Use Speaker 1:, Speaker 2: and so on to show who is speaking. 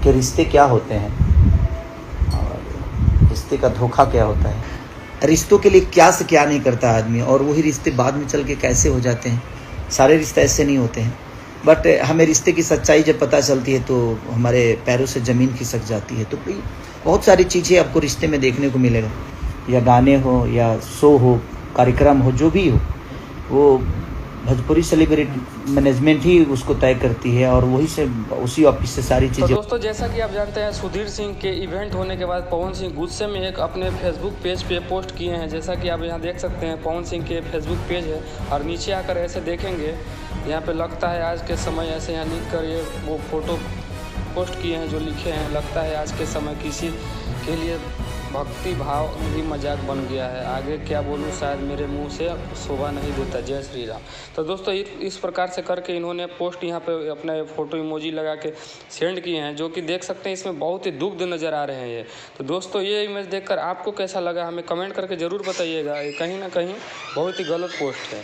Speaker 1: कि रिश्ते क्या होते हैं और रिश्ते का धोखा क्या होता है, रिश्तों के लिए क्या से क्या नहीं करता आदमी, और वही रिश्ते बाद में चल के कैसे हो जाते हैं। सारे रिश्ते ऐसे नहीं होते हैं, बट हमें रिश्ते की सच्चाई जब पता चलती है तो हमारे पैरों से ज़मीन खिसक जाती है। तो भाई बहुत सारी चीज़ें आपको रिश्ते में देखने को मिलेगा, या गाने हो या शो हो, कार्यक्रम हो, जो भी हो, वो भोजपुरी सेलिब्रिटी मैनेजमेंट ही उसको तय करती है और वही से उसी ऑफिस से सारी
Speaker 2: तो
Speaker 1: चीज़ें।
Speaker 2: दोस्तों जैसा कि आप जानते हैं, सुधीर सिंह के इवेंट होने के बाद पवन सिंह गुस्से में एक अपने फेसबुक पेज पे पोस्ट किए हैं। जैसा कि आप यहाँ देख सकते हैं, पवन सिंह के फेसबुक पेज है और नीचे आकर ऐसे देखेंगे, यहाँ पे लगता है आज के समय, ऐसे यहाँ लिख कर ये वो फोटो पोस्ट किए हैं जो लिखे हैं, लगता है आज के समय किसी के लिए भक्ति भाव भी मजाक बन गया है। आगे क्या बोलूँ, शायद मेरे मुंह से शोभा नहीं देता। जय श्री राम। तो दोस्तों इस प्रकार से करके इन्होंने पोस्ट यहाँ पे अपना फोटो इमोजी लगा के सेंड किए हैं, जो कि देख सकते हैं इसमें बहुत ही दुग्ध नज़र आ रहे हैं ये। तो दोस्तों ये इमेज देखकर आपको कैसा लगा हमें कमेंट करके ज़रूर बताइएगा। ये कहीं ना कहीं बहुत ही गलत पोस्ट है।